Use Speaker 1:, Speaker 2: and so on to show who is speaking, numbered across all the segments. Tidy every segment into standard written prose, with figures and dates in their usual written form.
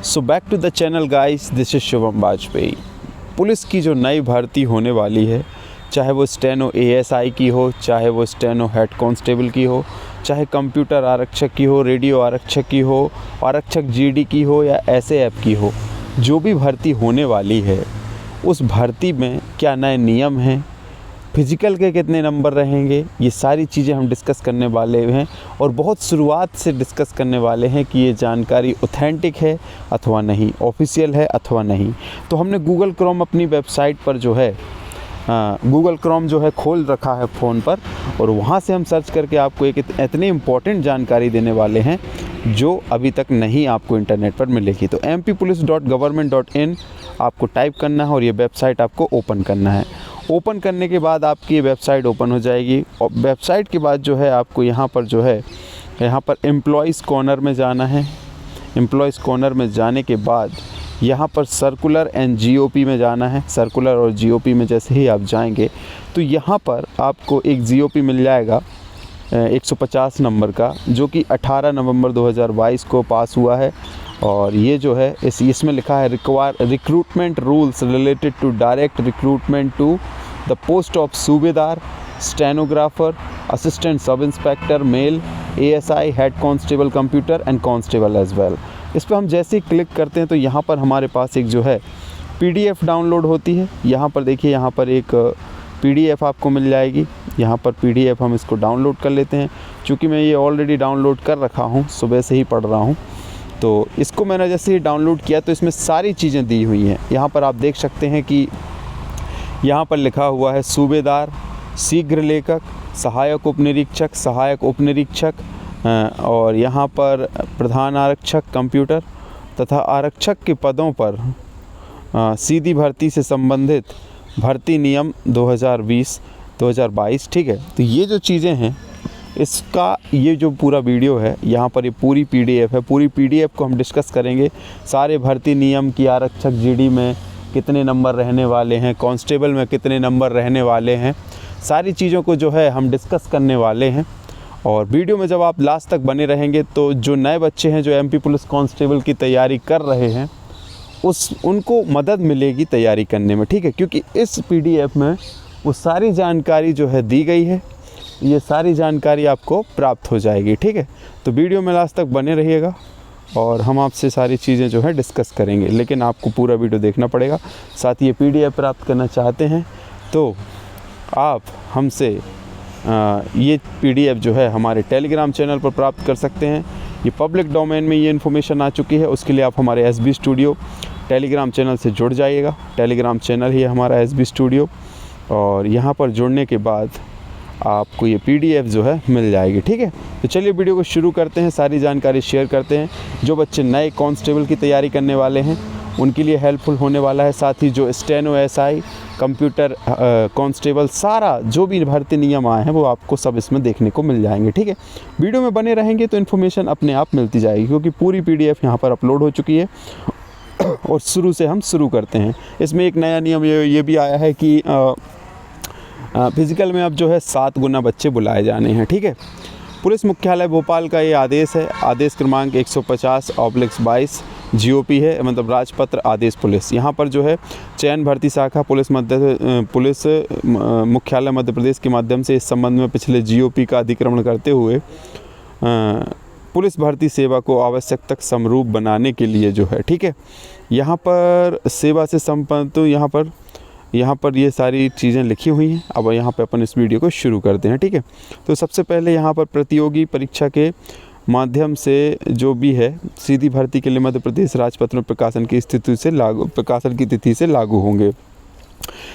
Speaker 1: So back to the channel guys, this is Shubham Vajpayee. Police की जो नई भर्ती होने वाली है, चाहे वो स्टेनो एएसआई की हो, चाहे वो स्टेनो हेड कांस्टेबल की हो, चाहे कंप्यूटर आरक्षक की हो, रेडियो आरक्षक की हो, आरक्षक जीडी की हो या एसएएफ की हो, जो भी भर्ती होने वाली है उस भर्ती में क्या नए नियम हैं, फिजिकल के कितने नंबर रहेंगे, ये सारी चीज़ें हम डिस्कस करने वाले हैं और बहुत शुरुआत से डिस्कस करने वाले हैं कि ये जानकारी ऑथेंटिक है अथवा नहीं, ऑफिशियल है अथवा नहीं। तो हमने गूगल क्रोम अपनी वेबसाइट पर जो है गूगल क्रोम जो है खोल रखा है फ़ोन पर, और वहाँ से हम सर्च करके आपको एक इतनी इम्पोर्टेंट जानकारी देने वाले हैं जो अभी तक नहीं आपको इंटरनेट पर मिलेगी। तो mppolice.government.in आपको टाइप करना है और ये वेबसाइट आपको ओपन करना है। ओपन करने के बाद आपकी ये वेबसाइट ओपन हो जाएगी और वेबसाइट के बाद जो है आपको यहाँ पर एम्प्लॉइज़ कॉर्नर में जाना है। एम्प्लॉइज़ कॉर्नर में जाने के बाद यहाँ पर सर्कुलर एंड जीओपी में जाना है। सर्कुलर और जीओपी में जैसे ही आप जाएंगे तो यहाँ पर आपको एक जीओपी मिल जाएगा 150 नंबर का, जो कि 18 नवंबर 2022 को पास हुआ है। और ये जो है इसमें लिखा है recruitment rules related to direct recruitment to the post of subedar, stenographer, assistant sub inspector male, ASI, head constable computer and constable as well. इस पर हम जैसे ही क्लिक करते हैं तो यहाँ पर हमारे पास एक जो है पीडीएफ डाउनलोड होती है। यहाँ पर देखिए, यहाँ पर एक पीडीएफ आपको मिल जाएगी। यहाँ पर पीडीएफ हम इसको डाउनलोड कर लेते हैं। चूँकि मैं ये ऑलरेडी डाउनलोड कर रखा हूँ, सुबह से ही पढ़ रहा हूँ, तो इसको मैंने जैसे ही डाउनलोड किया तो इसमें सारी चीज़ें दी हुई हैं। यहाँ पर आप देख सकते हैं कि यहाँ पर लिखा हुआ है सूबेदार, शीघ्र लेखक, सहायक उपनिरीक्षक, सहायक उपनिरीक्षक, और यहाँ पर प्रधान आरक्षक कंप्यूटर तथा आरक्षक के पदों पर सीधी भर्ती से संबंधित भर्ती नियम 2022। ठीक है, तो ये जो चीज़ें हैं इसका ये जो पूरा वीडियो है, यहाँ पर ये पूरी पीडीएफ है। पूरी पीडीएफ को हम डिस्कस करेंगे। सारे भर्ती नियम की, आरक्षक जीडी में कितने नंबर रहने वाले हैं, कांस्टेबल में कितने नंबर रहने वाले हैं, सारी चीज़ों को जो है हम डिस्कस करने वाले हैं। और वीडियो में जब आप लास्ट तक बने रहेंगे तो जो नए बच्चे हैं जो एमपी पुलिस कांस्टेबल की तैयारी कर रहे हैं उनको मदद मिलेगी तैयारी करने में। ठीक है, क्योंकि इस पीडीएफ में वो सारी जानकारी जो है दी गई है, ये सारी जानकारी आपको प्राप्त हो जाएगी। ठीक है, तो वीडियो में लास्ट तक बने रहिएगा और हम आपसे सारी चीज़ें जो है डिस्कस करेंगे, लेकिन आपको पूरा वीडियो देखना पड़ेगा। साथ ही ये पीडीएफ प्राप्त करना चाहते हैं तो आप हमसे ये पीडीएफ जो है हमारे टेलीग्राम चैनल पर प्राप्त कर सकते हैं। ये पब्लिक डोमेन में ये इन्फॉर्मेशन आ चुकी है, उसके लिए आप हमारे एसबी स्टूडियो टेलीग्राम चैनल से जुड़ जाइएगा। टेलीग्राम चैनल ही है हमारा एसबी स्टूडियो, और यहाँ पर जुड़ने के बाद आपको ये पीडीएफ जो है मिल जाएगी। ठीक है, तो चलिए वीडियो को शुरू करते हैं, सारी जानकारी शेयर करते हैं। जो बच्चे नए कांस्टेबल की तैयारी करने वाले हैं उनके लिए हेल्पफुल होने वाला है। साथ ही जो स्टेनो एएसआई, कंप्यूटर कांस्टेबल, सारा जो भी भर्ती नियम आए हैं वो आपको सब इसमें देखने को मिल जाएंगे। ठीक है, वीडियो में बने रहेंगे तो इन्फॉर्मेशन अपने आप मिलती जाएगी, क्योंकि पूरी पीडीएफ यहाँ पर अपलोड हो चुकी है। और शुरू से हम शुरू करते हैं। इसमें एक नया नियम ये भी आया है कि फिज़िकल में अब जो है 7 गुना बच्चे बुलाए जाने हैं। ठीक है, पुलिस मुख्यालय भोपाल का ये आदेश है। आदेश क्रमांक 150/22 जीओपी है, मतलब राजपत्र आदेश पुलिस। यहाँ पर जो है चयन भर्ती शाखा पुलिस मुख्यालय मध्य प्रदेश के माध्यम से इस संबंध में पिछले जीओपी का अतिक्रमण करते हुए पुलिस भर्ती सेवा को आवश्यक तक समरूप बनाने के लिए जो है, ठीक है, यहाँ पर सेवा से संपन्न, तो यहाँ पर ये सारी चीज़ें लिखी हुई हैं। अब यहाँ पे अपन इस वीडियो को शुरू करते हैं। ठीक है, तो सबसे पहले यहाँ पर प्रतियोगी परीक्षा के माध्यम से जो भी है सीधी भर्ती के लिए मध्य प्रदेश राजपत्र में प्रकाशन की तिथि से लागू होंगे।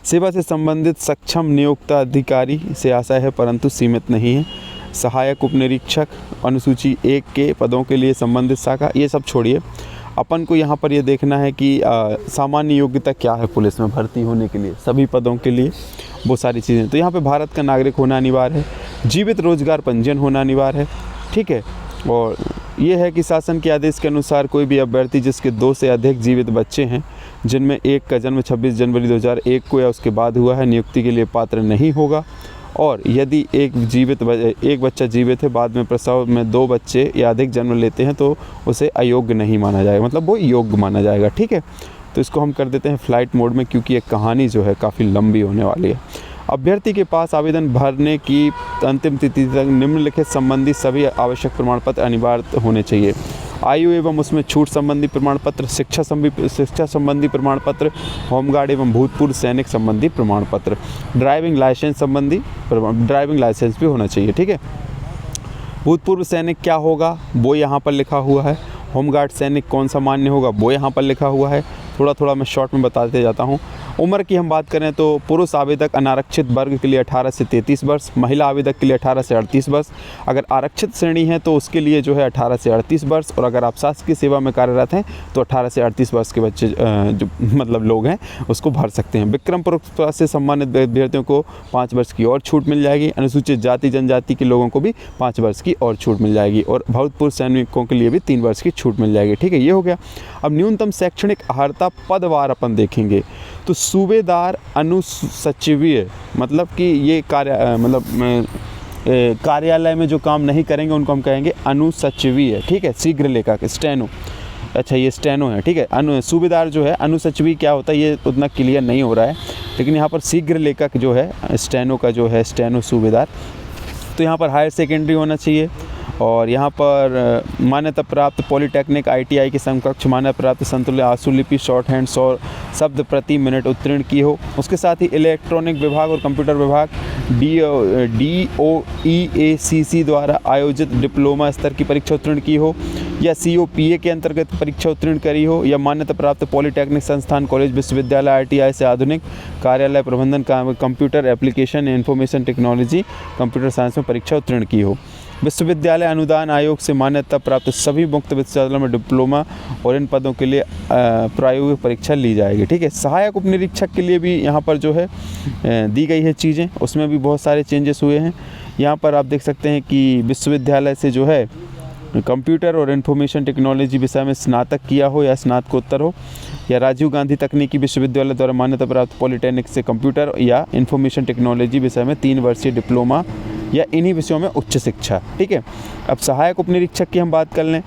Speaker 1: सेवा से संबंधित सक्षम नियोक्ता अधिकारी से आशय है, परंतु सीमित नहीं है। सहायक उपनिरीक्षक अनुसूची 1 के पदों के लिए संबंधित शाखा, ये सब छोड़िए, अपन को यहाँ पर ये देखना है कि सामान्य योग्यता क्या है पुलिस में भर्ती होने के लिए, सभी पदों के लिए, वो सारी चीज़ें। तो यहाँ पे भारत का नागरिक होना अनिवार्य है, जीवित रोजगार पंजीयन होना अनिवार्य है। ठीक है, और ये है कि शासन के आदेश के अनुसार कोई भी अभ्यर्थी जिसके 2 से अधिक जीवित बच्चे हैं, जिनमें एक का जन्म 26 जनवरी 2001 को या उसके बाद हुआ है, नियुक्ति के लिए पात्र नहीं होगा। और यदि एक बच्चा जीवित है, बाद में प्रसव में 2 बच्चे या अधिक जन्म लेते हैं तो उसे अयोग्य नहीं माना जाएगा, मतलब वो योग्य माना जाएगा। ठीक है, तो इसको हम कर देते हैं फ्लाइट मोड में, क्योंकि ये कहानी जो है काफ़ी लंबी होने वाली है। अभ्यर्थी के पास आवेदन भरने की अंतिम तिथि तक निम्नलिखित संबंधी सभी आवश्यक प्रमाण पत्र अनिवार्य होने चाहिए। आयु एवं उसमें छूट संबंधी प्रमाण पत्र, शिक्षा संबंधी प्रमाण पत्र, होमगार्ड एवं भूतपूर्व सैनिक संबंधी प्रमाण पत्र, ड्राइविंग लाइसेंस भी होना चाहिए। ठीक है, भूतपूर्व सैनिक क्या होगा वो यहाँ पर लिखा हुआ है, होमगार्ड सैनिक कौन सा मान्य होगा वो यहाँ पर लिखा हुआ है। थोड़ा मैं शॉर्ट में बताते जाता हूँ। उम्र की हम बात करें तो पुरुष आवेदक अनारक्षित वर्ग के लिए 18 से 33 वर्ष, महिला आवेदक के लिए 18 से 38 वर्ष, अगर आरक्षित श्रेणी है तो उसके लिए जो है 18 से 38 वर्ष, और अगर आप शासकीय सेवा में कार्यरत हैं तो 18 से 38 वर्ष के बच्चे जो मतलब लोग हैं उसको भर सकते हैं। विक्रम पुरस्कार से सम्मानित अभ्यर्थियों को 5 वर्ष की और छूट मिल जाएगी। अनुसूचित जाति जनजाति के लोगों को भी 5 वर्ष की और छूट मिल जाएगी, और भूतपूर्व सैनिकों के लिए भी 3 वर्ष की छूट मिल जाएगी। ठीक है, ये हो गया। अब न्यूनतम शैक्षणिक अर्हता पदवार अपन देखेंगे तो सूबेदार अनुसचिवीय, मतलब कि ये कार्यालय में जो काम नहीं करेंगे उनको हम कहेंगे अनुसचिवीय। ठीक है, शीघ्र लेखक स्टेनो, अच्छा ये स्टेनो है। ठीक है, सूबेदार जो है, अनुसचिवी क्या होता है ये उतना क्लियर नहीं हो रहा है, लेकिन यहाँ पर शीघ्र लेखक जो है स्टेनो का जो है स्टेनो सूबेदार। तो यहाँ पर हायर सेकेंडरी होना चाहिए, और यहाँ पर मान्यता प्राप्त पॉलीटेक्निक ITI के समकक्ष मान्यता प्राप्त समतुल्य आशुलिपि शॉर्ट हैंड 100 शब्द प्रति मिनट उत्तीर्ण की हो। उसके साथ ही इलेक्ट्रॉनिक विभाग और कंप्यूटर विभाग DOEACC द्वारा आयोजित डिप्लोमा स्तर की परीक्षा उत्तीर्ण की हो, या COPA के अंतर्गत परीक्षा उत्तीर्ण करी हो, या मान्यता प्राप्त पॉलीटेक्निक संस्थान कॉलेज विश्वविद्यालय ITI से आधुनिक कार्यालय प्रबंधन computer application information technology computer science में परीक्षा उत्तीर्ण की हो। विश्वविद्यालय अनुदान आयोग से मान्यता प्राप्त सभी मुक्त विश्वविद्यालयों में डिप्लोमा और इन पदों के लिए प्रायोगिक परीक्षा ली जाएगी। ठीक है, सहायक उपनिरीक्षक के लिए भी यहाँ पर जो है दी गई है चीज़ें, उसमें भी बहुत सारे चेंजेस हुए हैं। यहाँ पर आप देख सकते हैं कि विश्वविद्यालय से जो है कंप्यूटर और इन्फॉर्मेशन टेक्नोलॉजी विषय में स्नातक किया हो या स्नातकोत्तर हो, या राजीव गांधी तकनीकी विश्वविद्यालय द्वारा मान्यता प्राप्त पॉलीटेक्निक से कंप्यूटर या इन्फॉर्मेशन टेक्नोलॉजी विषय में 3 वर्षीय डिप्लोमा या इन्हीं विषयों में उच्च शिक्षा। ठीक है, अब सहायक उपनिरीक्षक की हम बात कर लें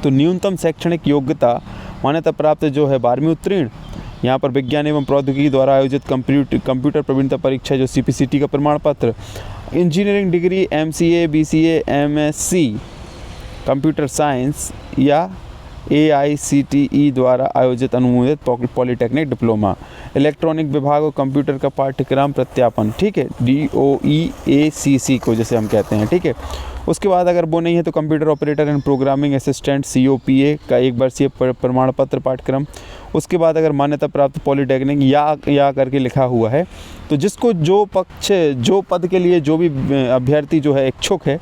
Speaker 1: तो न्यूनतम शैक्षणिक योग्यता मान्यता प्राप्त जो है 12वीं उत्तीर्ण, यहाँ पर विज्ञान एवं प्रौद्योगिकी द्वारा आयोजित कंप्यूटर प्रवीणता परीक्षा जो CPCT का प्रमाण पत्र, engineering degree MCA BCA MSc computer science या AICTE द्वारा आयोजित अनुमोदित पॉलीटेक्निक डिप्लोमा, इलेक्ट्रॉनिक विभाग और कंप्यूटर का पाठ्यक्रम प्रत्यापन। ठीक है, DOEACC को जैसे हम कहते हैं। ठीक है, उसके बाद अगर वो नहीं है तो computer operator and programming assistant COPA का 1 वर्षीय प्रमाण पत्र पाठ्यक्रम। उसके बाद अगर मान्यता प्राप्त पॉलीटेक्निक या करके लिखा हुआ है तो जिसको जो पद के लिए जो भी अभ्यर्थी जो है इच्छुक है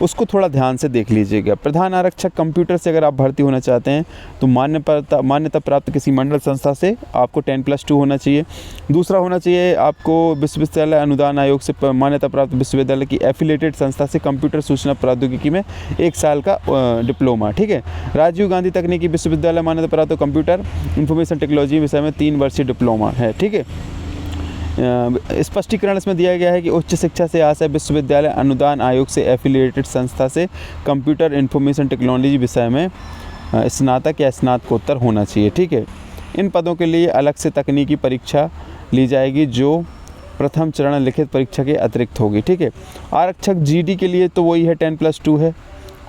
Speaker 1: उसको थोड़ा ध्यान से देख लीजिएगा। प्रधान आरक्षक कंप्यूटर से अगर आप भर्ती होना चाहते हैं तो मान्यता प्राप्त किसी मंडल संस्था से आपको 10+2 होना चाहिए। दूसरा होना चाहिए आपको विश्वविद्यालय अनुदान आयोग से मान्यता प्राप्त विश्वविद्यालय की एफिलेटेड संस्था से कंप्यूटर सूचना प्रौद्योगिकी में 1 साल का डिप्लोमा। ठीक है, राजीव गांधी तकनीकी विश्वविद्यालय मान्यता प्राप्त कंप्यूटर इंफॉर्मेशन टेक्नोलॉजी विषय में 3 वर्षीय डिप्लोमा है। ठीक है, स्पष्टीकरण इसमें दिया गया है कि उच्च शिक्षा से आशय विश्वविद्यालय अनुदान आयोग से एफिलिएटेड संस्था से कंप्यूटर इंफॉर्मेशन टेक्नोलॉजी विषय में स्नातक या स्नातकोत्तर होना चाहिए। ठीक है, इन पदों के लिए अलग से तकनीकी परीक्षा ली जाएगी जो प्रथम चरण लिखित परीक्षा के अतिरिक्त होगी। ठीक है, आरक्षक GD के लिए तो वही है 10+2 है,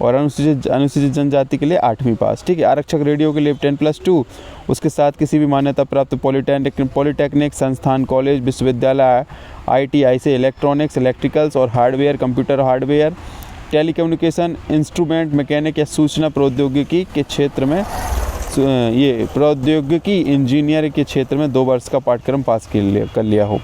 Speaker 1: और अनुसूचित जनजाति के लिए 8वीं पास। ठीक है, आरक्षक रेडियो के लिए 10+2, उसके साथ किसी भी मान्यता प्राप्त पॉलीटेक्निक संस्थान कॉलेज विश्वविद्यालय ITI से इलेक्ट्रॉनिक्स इलेक्ट्रिकल्स और hardware computer hardware telecommunication instrument mechanic या सूचना प्रौद्योगिकी के क्षेत्र में ये प्रौद्योगिकी इंजीनियर के क्षेत्र में 2 वर्ष का पाठ्यक्रम पास कर लिया हो।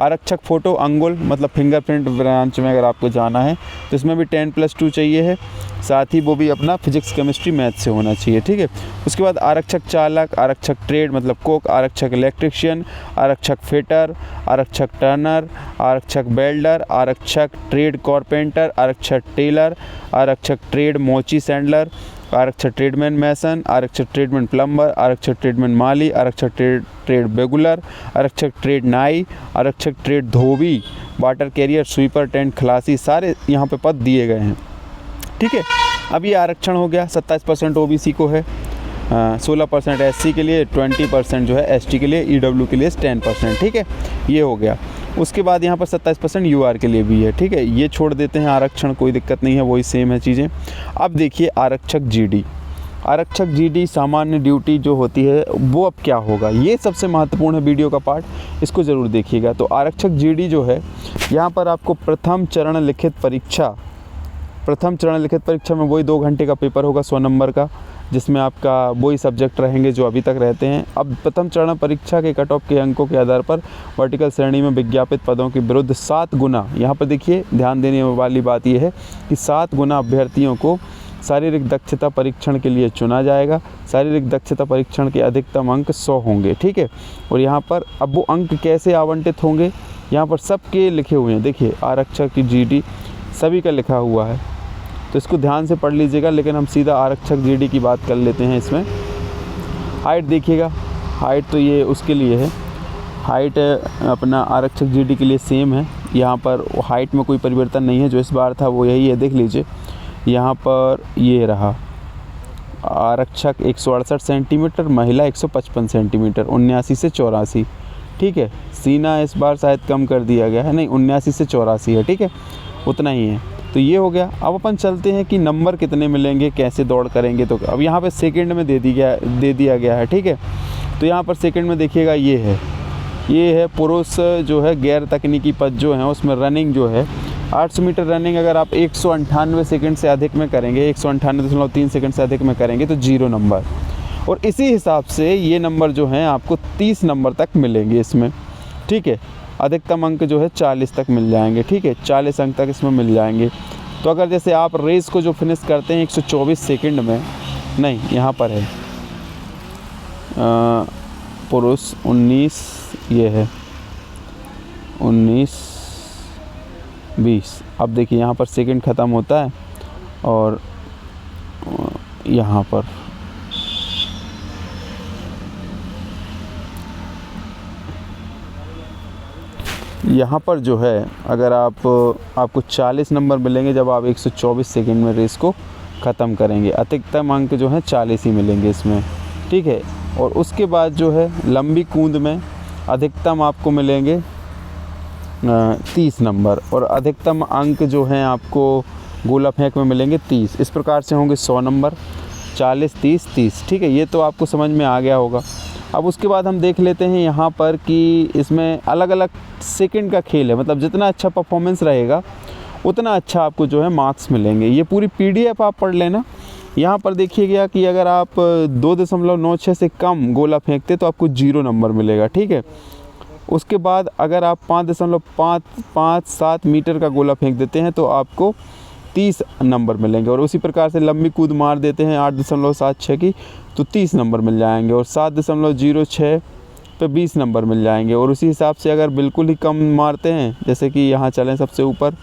Speaker 1: आरक्षक फ़ोटो अंगुल मतलब फिंगरप्रिंट ब्रांच में अगर आपको जाना है तो इसमें भी 10+2 चाहिए है, साथ ही वो भी अपना फिजिक्स केमिस्ट्री मैथ से होना चाहिए। ठीक है, उसके बाद आरक्षक चालक, आरक्षक ट्रेड मतलब कुक, आरक्षक इलेक्ट्रिशियन, आरक्षक फिटर, आरक्षक टर्नर, आरक्षक वेल्डर, आरक्षक ट्रेड कारपेंटर, आरक्षक टेलर, आरक्षक ट्रेड मोची सैंडलर, आरक्षक ट्रेडमैन मैसन, आरक्षक ट्रेडमैन प्लम्बर, आरक्षक ट्रेडमैन माली, आरक्षक ट्रेड बेगुलर, आरक्षक ट्रेड नाई, आरक्षक ट्रेड धोबी, वाटर कैरियर, स्वीपर, टेंट खलासी, सारे यहाँ पे पद दिए गए हैं। ठीक है, अब ये आरक्षण हो गया। 27% OBC को है, 16% SC के लिए, 20% जो है ST के लिए, EW के लिए 10%। ठीक है, ये हो गया। उसके बाद यहाँ पर 27% UR के लिए भी है। ठीक है, ये छोड़ देते हैं आरक्षण, कोई दिक्कत नहीं है, वही सेम है चीज़ें। अब देखिए आरक्षक GD, आरक्षक GD सामान्य ड्यूटी जो होती है वो अब क्या होगा, ये सबसे महत्वपूर्ण है वीडियो का पार्ट, इसको ज़रूर देखिएगा। तो आरक्षक GD जो है, यहाँ पर आपको प्रथम चरण लिखित परीक्षा में वही 2 घंटे का पेपर होगा 100 नंबर का, जिसमें आपका वही सब्जेक्ट रहेंगे जो अभी तक रहते हैं। अब प्रथम चरण परीक्षा के कट ऑफ के अंकों के आधार पर वर्टिकल श्रेणी में विज्ञापित पदों के विरुद्ध 7 गुना, यहाँ पर देखिए ध्यान देने वाली बात यह है कि 7 गुना अभ्यर्थियों को शारीरिक दक्षता परीक्षण के लिए चुना जाएगा। शारीरिक दक्षता परीक्षण के अधिकतम अंक 100 होंगे। ठीक है, और यहाँ पर अब वो अंक कैसे आवंटित होंगे, यहाँ पर सबके लिखे हुए हैं। देखिए आरक्षक की GD सभी का लिखा हुआ है, तो इसको ध्यान से पढ़ लीजिएगा। लेकिन हम सीधा आरक्षक GD की बात कर लेते हैं। इसमें हाइट देखिएगा, हाइट तो ये उसके लिए है, हाइट अपना आरक्षक GD के लिए सेम है। यहाँ पर हाइट में कोई परिवर्तन नहीं है, जो इस बार था वो यही है। देख लीजिए यहाँ पर ये रहा, आरक्षक 168 सेंटीमीटर, महिला 155 सेंटीमीटर, 79 से 84। ठीक है, सीना इस बार शायद कम कर दिया गया है, नहीं 79 से 84 है। ठीक है, उतना ही है। तो ये हो गया। अब अपन चलते हैं कि नंबर कितने मिलेंगे, कैसे दौड़ करेंगे। तो अब यहाँ पे सेकंड में दे दिया गया है। ठीक है, तो यहाँ पर सेकंड में देखिएगा ये है पुरुष जो है गैर तकनीकी पद जो हैं उसमें रनिंग जो है 800 मीटर रनिंग अगर आप 198 सेकंड से अधिक में करेंगे, 198.3 सेकंड से अधिक में करेंगे तो 0 नंबर। और इसी हिसाब से ये नंबर जो हैं आपको 30 नंबर तक मिलेंगे इसमें। ठीक है, अधिकतम अंक जो है 40 तक मिल जाएंगे। ठीक है, 40 अंक तक इसमें मिल जाएंगे। तो अगर जैसे आप रेस को जो फिनिश करते हैं 124 सेकंड में, नहीं यहाँ पर है पुरुष 19, ये है 19, 20। अब देखिए यहाँ पर सेकंड ख़त्म होता है और यहाँ पर जो है अगर आपको 40 नंबर मिलेंगे जब आप 124 सेकंड में रेस को ख़त्म करेंगे। अधिकतम अंक जो है 40 ही मिलेंगे इसमें। ठीक है, और उसके बाद जो है लंबी कूद में अधिकतम आपको मिलेंगे 30 नंबर और अधिकतम अंक जो हैं आपको गोला फेंक में मिलेंगे 30। इस प्रकार से होंगे 100 नंबर, 40, 30, 30। ठीक है, ये तो आपको समझ में आ गया होगा। अब उसके बाद हम देख लेते हैं यहाँ पर कि इसमें अलग अलग सेकंड का खेल है, मतलब जितना अच्छा परफॉर्मेंस रहेगा उतना अच्छा आपको जो है मार्क्स मिलेंगे। ये पूरी PDF आप पढ़ लेना। यहाँ पर देखिएगा कि अगर आप 2.96 से कम गोला फेंकते तो आपको 0 नंबर मिलेगा। ठीक है, उसके बाद अगर आप 5.557 मीटर का गोला फेंक देते हैं तो आपको 30 नंबर मिलेंगे। और उसी प्रकार से लंबी कूद मार देते हैं 8.76 की तो 30 नंबर मिल जाएंगे। और 7.06 पे 20 नंबर मिल जाएंगे। और उसी हिसाब से अगर बिल्कुल ही कम मारते हैं, जैसे कि यहाँ चलें सबसे ऊपर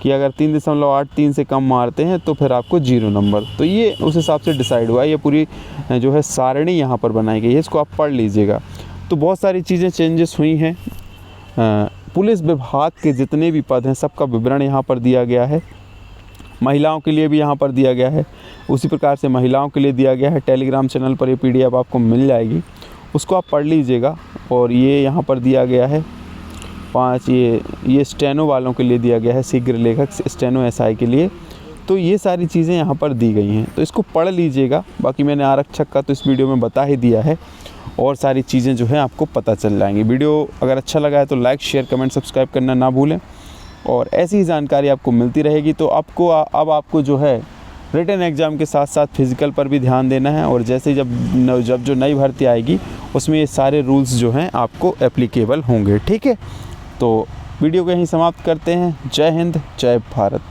Speaker 1: कि अगर 3.83 से कम मारते हैं तो फिर आपको 0 नंबर। तो ये उस हिसाब से डिसाइड हुआ है। ये पूरी जो है सारणी यहाँ पर बनाई गई है, इसको आप पढ़ लीजिएगा। तो बहुत सारी चीज़ें चेंजेस हुई हैं। पुलिस विभाग के जितने भी पद हैं सबका विवरण यहाँ पर दिया गया है। महिलाओं के लिए भी यहाँ पर दिया गया है, उसी प्रकार से महिलाओं के लिए दिया गया है। टेलीग्राम चैनल पर ये PDF आपको मिल जाएगी, उसको आप पढ़ लीजिएगा। और ये यहाँ पर दिया गया है 5, ये स्टेनो वालों के लिए दिया गया है, शीघ्र लेखक स्टेनो SI के लिए। तो ये सारी चीज़ें यहाँ पर दी गई हैं, तो इसको पढ़ लीजिएगा। बाकी मैंने आरक्षक का तो इस वीडियो में बता ही दिया है, और सारी चीज़ें जो है आपको पता चल जाएंगी। वीडियो अगर अच्छा लगा है तो लाइक, शेयर, कमेंट, सब्सक्राइब करना ना भूलें। और ऐसी ही जानकारी आपको मिलती रहेगी। तो अब आपको जो है रिटन एग्ज़ाम के साथ साथ फिज़िकल पर भी ध्यान देना है। और जैसे जब जो नई भर्ती आएगी उसमें ये सारे रूल्स जो हैं आपको एप्लीकेबल होंगे। ठीक है, तो वीडियो को यहीं समाप्त करते हैं। जय हिंद, जय भारत।